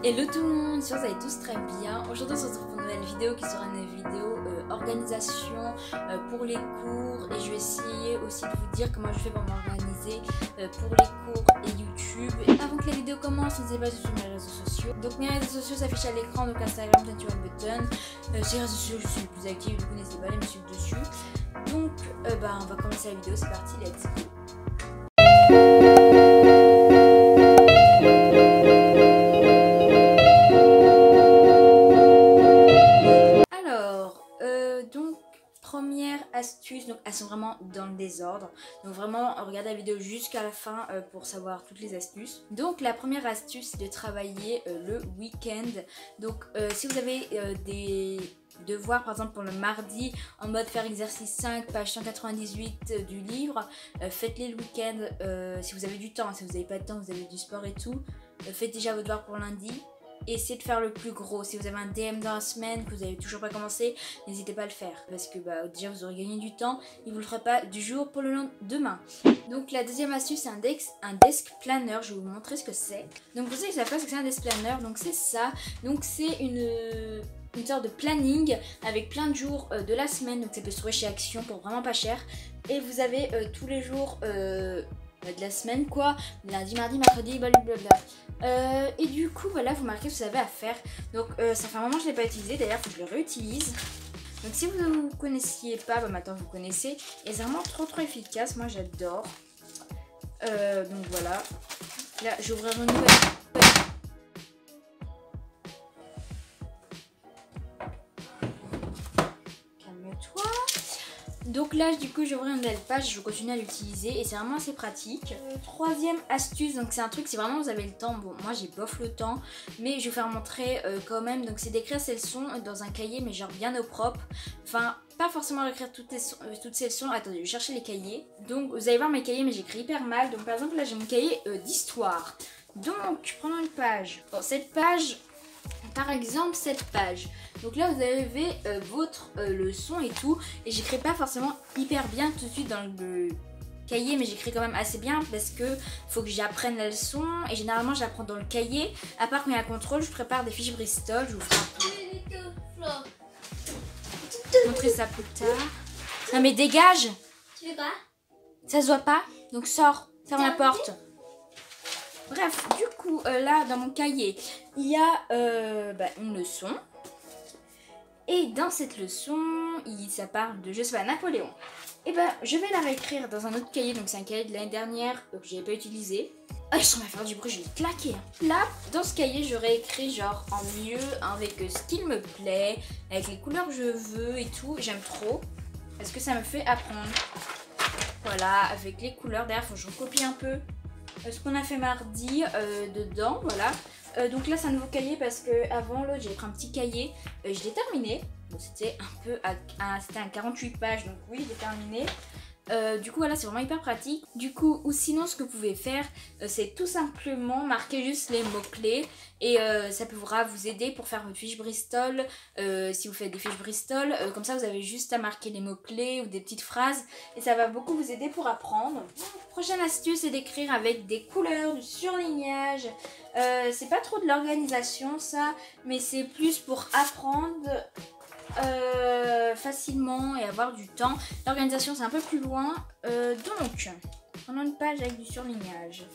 Hello tout le monde, j'espère que vous allez tous très bien. Aujourd'hui on se retrouve pour une nouvelle vidéo qui sera une vidéo organisation pour les cours. Et je vais essayer aussi de vous dire comment je fais pour m'organiser pour les cours et YouTube. Et avant que la vidéo commence, n'hésitez pas à suivre mes réseaux sociaux. Donc mes réseaux sociaux s'affichent à l'écran, donc Instagram, 21 button. Ces réseaux sociaux je suis le plus active, du coup n'hésitez pas à aller me suivre dessus. Donc on va commencer la vidéo, c'est parti, let's go. Première astuce, donc elles sont vraiment dans le désordre, donc vraiment regardez la vidéo jusqu'à la fin pour savoir toutes les astuces. Donc la première astuce c'est de travailler le week-end. Donc si vous avez des devoirs par exemple pour le mardi en mode faire exercice 5 page 198 du livre, faites-les le week-end si vous avez du temps. Si vous n'avez pas de temps, vous avez du sport et tout, faites déjà vos devoirs pour lundi. Essayez de faire le plus gros. Si vous avez un DM dans la semaine que vous n'avez toujours pas commencé, n'hésitez pas à le faire parce que déjà vous aurez gagné du temps et vous ne le ferez pas du jour pour le lendemain. Donc la deuxième astuce c'est un desk planner. Je vais vous montrer ce que c'est. Donc pour ceux qui ne savent pas ce que c'est un desk planner, donc c'est ça. Donc c'est une sorte de planning avec plein de jours de la semaine. Donc ça peut se trouver chez Action pour vraiment pas cher. Et vous avez tous les jours de la semaine quoi, lundi, mardi, mercredi, blablabla. Et du coup voilà, vous marquez ce que vous avez à faire. Donc ça fait un moment que je ne l'ai pas utilisé, d'ailleurs il faut que je le réutilise. Donc si vous ne connaissiez pas, maintenant vous connaissez. Et c'est vraiment trop efficace, moi j'adore. Donc voilà, là j'ouvrirai une nouvelle. Calme-toi. Donc là du coup j'ouvre une nouvelle page, je continue à l'utiliser et c'est vraiment assez pratique. Troisième astuce, donc c'est un truc si vraiment vous avez le temps, bon moi j'ai bof le temps mais je vais vous faire montrer quand même. Donc c'est d'écrire ces leçons dans un cahier mais genre bien au propre. Enfin pas forcément écrire toutes ces leçons, attendez je vais chercher les cahiers. Donc vous allez voir mes cahiers mais j'écris hyper mal. Donc par exemple là j'ai mon cahier d'histoire. Donc prenons une page, bon cette page, par exemple cette page, donc là vous avez votre leçon et tout, et j'écris pas forcément hyper bien tout de suite dans le cahier mais j'écris quand même assez bien parce que faut que j'apprenne la leçon et généralement j'apprends dans le cahier, à part quand il y a un contrôle je prépare des fiches Bristol, je vous ferai montrer ça plus tard. Non mais dégage. Tu fais quoi? Ça se voit pas, donc sors, ferme la porte. Bref, du coup, là, dans mon cahier, il y a une leçon. Et dans cette leçon, ça parle de, je sais pas, Napoléon. Et je vais la réécrire dans un autre cahier. Donc, c'est un cahier de l'année dernière que j'avais pas utilisé. Ah, je sens ma faire du bruit, je vais claquer. Là, dans ce cahier, je réécris genre en mieux, avec ce qu'il me plaît, avec les couleurs que je veux et tout. J'aime trop, parce que ça me fait apprendre. Voilà, avec les couleurs. D'ailleurs, faut que je recopie un peu ce qu'on a fait mardi dedans, voilà. Donc là c'est un nouveau cahier parce que avant l'autre j'ai pris un petit cahier, je l'ai terminé. Bon, c'était un peu c'était un 48 pages, donc oui j'ai terminé. Du coup voilà, c'est vraiment hyper pratique. Du coup, ou sinon ce que vous pouvez faire c'est tout simplement marquer juste les mots-clés. Et ça pourra vous aider pour faire votre fiche Bristol. Si vous faites des fiches Bristol, comme ça vous avez juste à marquer les mots-clés ou des petites phrases. Et ça va beaucoup vous aider pour apprendre. Prochaine astuce, c'est d'écrire avec des couleurs, du surlignage. C'est pas trop de l'organisation ça, mais c'est plus pour apprendre facilement et avoir du temps. L'organisation c'est un peu plus loin. Donc prenons une page avec du surlignage.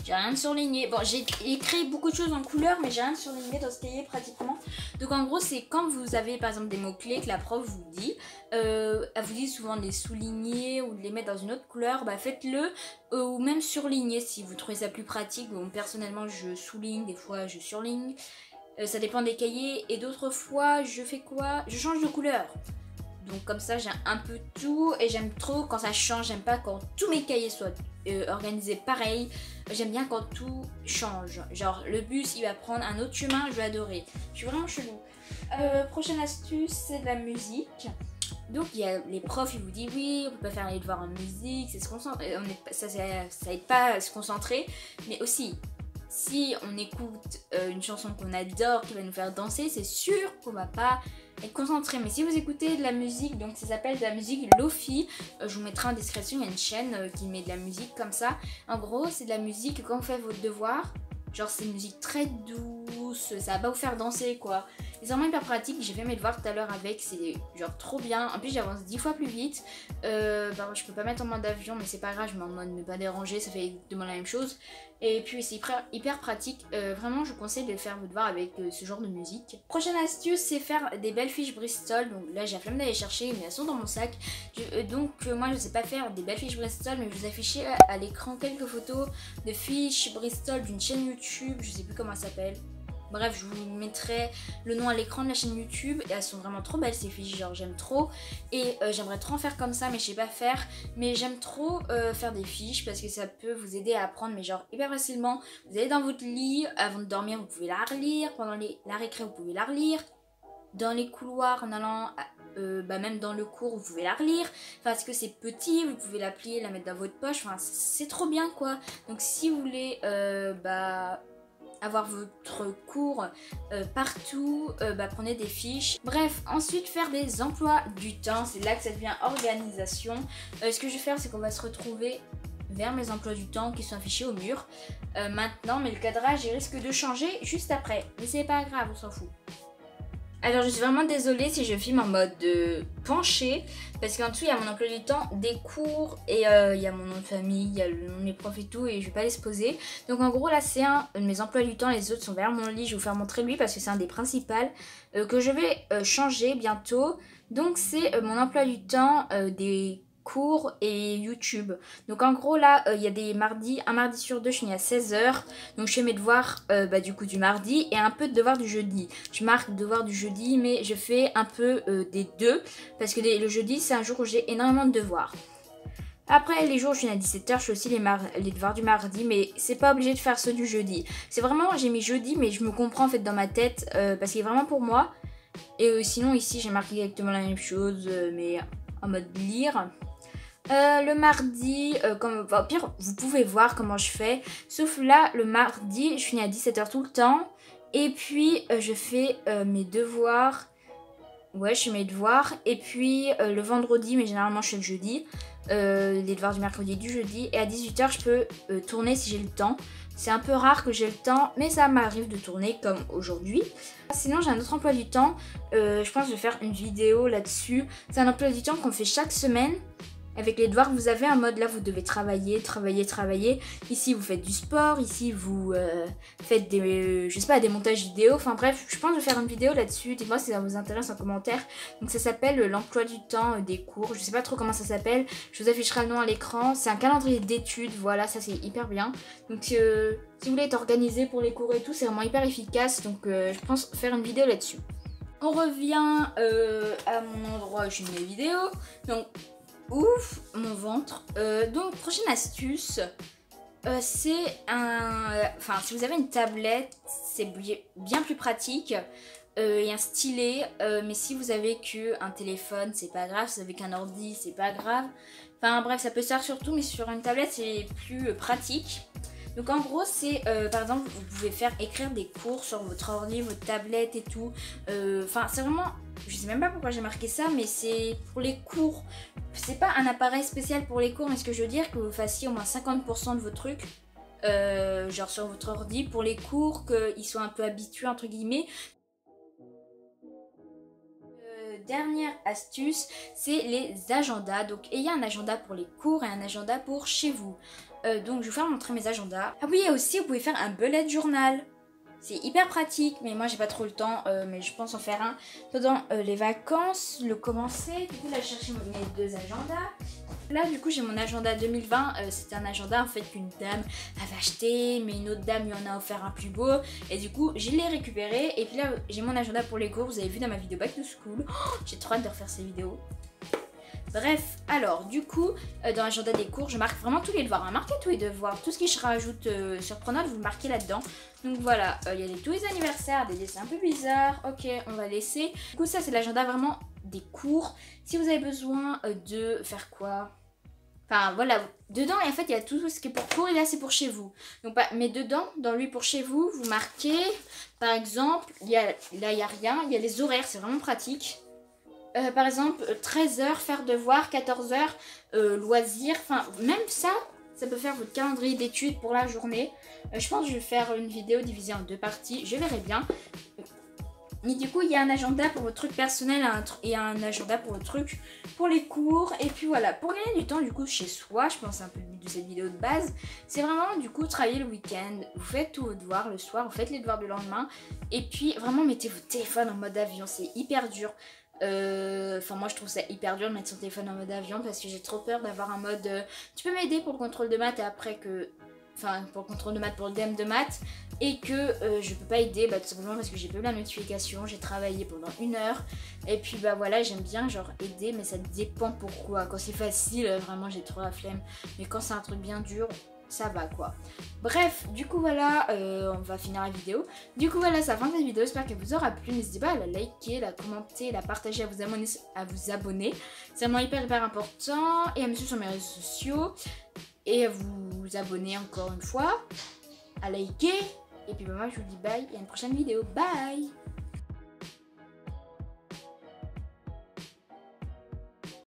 J'ai rien de surligné. Bon, j'ai écrit beaucoup de choses en couleur, mais j'ai rien de surligné dans ce cahier pratiquement. Donc en gros, c'est quand vous avez par exemple des mots-clés que la prof vous dit, elle vous dit souvent de les souligner ou de les mettre dans une autre couleur, faites-le ou même surligner si vous trouvez ça plus pratique. Bon, personnellement, je souligne, des fois je surligne. Ça dépend des cahiers et d'autres fois, je fais quoi? Je change de couleur. Donc comme ça j'ai un peu tout et j'aime trop quand ça change, j'aime pas quand tous mes cahiers soient organisés pareil. J'aime bien quand tout change, genre le bus il va prendre un autre chemin, je vais adorer. Je suis vraiment chelou. Prochaine astuce, c'est de la musique. Donc il y a les profs, ils vous disent oui, on peut pas faire les devoirs en musique, c'est se concentrer, ça aide pas à se concentrer, mais aussi si on écoute une chanson qu'on adore qui va nous faire danser, c'est sûr qu'on va pas être concentré. Mais si vous écoutez de la musique, donc ça s'appelle de la musique Lofi, je vous mettrai en description, il y a une chaîne qui met de la musique comme ça. En gros, c'est de la musique quand vous faites votre devoir, genre c'est une musique très douce, tous, ça va pas vous faire danser quoi. C'est vraiment hyper pratique, j'ai fait mes devoirs tout à l'heure avec, c'est genre trop bien. En plus j'avance 10 fois plus vite. Je peux pas mettre en mode avion mais c'est pas grave, je mets en mode ne pas déranger, ça fait exactement la même chose. Et puis c'est hyper pratique, vraiment je vous conseille de faire vos devoirs avec ce genre de musique. Prochaine astuce, c'est faire des belles fiches Bristol. Donc là j'ai la flemme d'aller chercher mais elles sont dans mon sac. Moi je sais pas faire des belles fiches Bristol, mais je vous affiche à l'écran quelques photos de fiches Bristol d'une chaîne YouTube, je sais plus comment elle s'appelle. Bref, je vous mettrai le nom à l'écran de la chaîne YouTube et elles sont vraiment trop belles ces fiches, genre j'aime trop. Et j'aimerais trop en faire comme ça mais je sais pas faire. Mais j'aime trop faire des fiches parce que ça peut vous aider à apprendre mais genre hyper facilement. Vous allez dans votre lit, avant de dormir vous pouvez la relire, pendant la récré vous pouvez la relire. Dans les couloirs en allant, même dans le cours vous pouvez la relire. Parce que c'est petit, vous pouvez la plier, la mettre dans votre poche, enfin c'est trop bien quoi. Donc si vous voulez avoir votre cours partout, prenez des fiches. Bref, ensuite faire des emplois du temps, c'est là que ça devient organisation. Ce que je vais faire, c'est qu'on va se retrouver vers mes emplois du temps qui sont affichés au mur maintenant, mais le cadrage il risque de changer juste après, mais c'est pas grave, on s'en fout. Alors je suis vraiment désolée si je filme en mode penché, parce qu'en dessous il y a mon emploi du temps, des cours et il y a mon nom de famille, il y a le nom de mes profs et tout, et je vais pas les poser. Donc en gros là c'est un de mes emplois du temps, les autres sont vers mon lit, je vais vous faire montrer lui parce que c'est un des principaux que je vais changer bientôt. Donc c'est mon emploi du temps des cours et YouTube. Donc en gros là il y a des mardis, un mardi sur deux je finis à 16h, donc je fais mes devoirs du coup du mardi et un peu de devoirs du jeudi. Je marque devoirs du jeudi mais je fais un peu des deux parce que le jeudi c'est un jour où j'ai énormément de devoirs. Après les jours où je finis à 17h je fais aussi les devoirs du mardi, mais c'est pas obligé de faire ceux du jeudi. C'est vraiment, j'ai mis jeudi mais je me comprends en fait dans ma tête parce qu'il est vraiment pour moi. Et sinon ici j'ai marqué exactement la même chose mais en mode lire. Le mardi, au pire, vous pouvez voir comment je fais. Sauf là, le mardi, je finis à 17h tout le temps. Et puis, je fais mes devoirs. Ouais, je fais mes devoirs. Et puis, le vendredi, mais généralement, je fais le jeudi. Les devoirs du mercredi et du jeudi. Et à 18h, je peux tourner si j'ai le temps. C'est un peu rare que j'ai le temps, mais ça m'arrive de tourner comme aujourd'hui. Sinon, j'ai un autre emploi du temps. Je pense que je vais faire une vidéo là-dessus. C'est un emploi du temps qu'on fait chaque semaine. Avec les devoirs, vous avez un mode là, vous devez travailler. Ici, vous faites du sport. Ici, vous faites des, des montages vidéo. Enfin bref, je pense que je vais faire une vidéo là-dessus. Dites-moi si ça vous intéresse en commentaire. Donc ça s'appelle l'emploi du temps des cours. Je sais pas trop comment ça s'appelle. Je vous afficherai le nom à l'écran. C'est un calendrier d'études. Voilà, ça c'est hyper bien. Donc si vous voulez être organisé pour les cours et tout, c'est vraiment hyper efficace. Donc je pense faire une vidéo là-dessus. On revient à mon endroit où je filme mes vidéos. Donc ouf, mon ventre. Donc, prochaine astuce, c'est si vous avez une tablette, c'est bien plus pratique. Et un stylet, mais si vous avez qu'un téléphone, c'est pas grave. Si vous avez qu'un ordi, c'est pas grave. Enfin bref, ça peut se faire sur tout, mais sur une tablette, c'est plus pratique. Donc en gros c'est par exemple vous pouvez faire écrire des cours sur votre ordi, votre tablette et tout. Enfin c'est vraiment, je sais même pas pourquoi j'ai marqué ça, mais c'est pour les cours. C'est pas un appareil spécial pour les cours, mais ce que je veux dire que vous fassiez au moins 50% de vos trucs genre sur votre ordi pour les cours, qu'ils soient un peu habitués entre guillemets. Dernière astuce, c'est les agendas. Donc ayez un agenda pour les cours et un agenda pour chez vous. Donc je vais vous faire montrer mes agendas. Ah oui, et aussi vous pouvez faire un bullet journal. C'est hyper pratique, mais moi j'ai pas trop le temps, mais je pense en faire un pendant les vacances, le commencer. Du coup là je cherche mes deux agendas. Là du coup j'ai mon agenda 2020, c'était un agenda en fait qu'une dame avait acheté, mais une autre dame lui en a offert un plus beau. Et du coup je l'ai récupéré, et puis là j'ai mon agenda pour les cours, vous avez vu dans ma vidéo Back to School. Oh, j'ai trop hâte de refaire ces vidéos. Bref, alors du coup, dans l'agenda des cours, je marque vraiment tous les devoirs. Hein. Marquez tous les devoirs, tout ce qui se rajoute sur Pronote, vous le marquez là-dedans. Donc voilà, il y a tous les anniversaires, des dessins un peu bizarres. Ok, on va laisser. Du coup, ça c'est l'agenda vraiment des cours. Si vous avez besoin de faire quoi? Enfin voilà, dedans en fait il y a tout ce qui est pour cours et là c'est pour chez vous. Donc mais dedans, dans lui pour chez vous, vous marquez par exemple, là il n'y a rien, il y a les horaires, c'est vraiment pratique. Par exemple 13h faire devoir, 14h loisirs, enfin même ça ça peut faire votre calendrier d'études pour la journée. Je pense que je vais faire une vidéo divisée en 2 parties, je verrai bien. Mais du coup, il y a un agenda pour votre truc personnel et un agenda pour votre truc pour les cours. Et puis voilà, pour gagner du temps du coup chez soi, je pense un peu de cette vidéo de base, c'est vraiment du coup travailler le week-end. Vous faites tous vos devoirs le soir, vous faites les devoirs du lendemain. Et puis vraiment mettez votre téléphone en mode avion, c'est hyper dur. Enfin moi je trouve ça hyper dur de mettre son téléphone en mode avion parce que j'ai trop peur d'avoir un mode tu peux m'aider pour le contrôle de maths et après que... Enfin pour le contrôle de maths, pour le DM de maths. Et que je peux pas aider tout simplement parce que j'ai pas eu la notification, j'ai travaillé pendant 1 heure. Et puis bah voilà, j'aime bien genre aider mais ça dépend pourquoi. Quand c'est facile, vraiment j'ai trop la flemme. Mais quand c'est un truc bien dur, ça va quoi. Bref, du coup voilà, on va finir la vidéo. Du coup voilà, c'est la fin de cette vidéo, j'espère qu'elle vous aura plu. N'hésitez pas à la liker, la commenter, la partager, à vous abonner. C'est vraiment hyper important. Et à me suivre sur mes réseaux sociaux. Et à vous abonner encore une fois. À liker. Et puis bah, moi je vous dis bye et à une prochaine vidéo. Bye!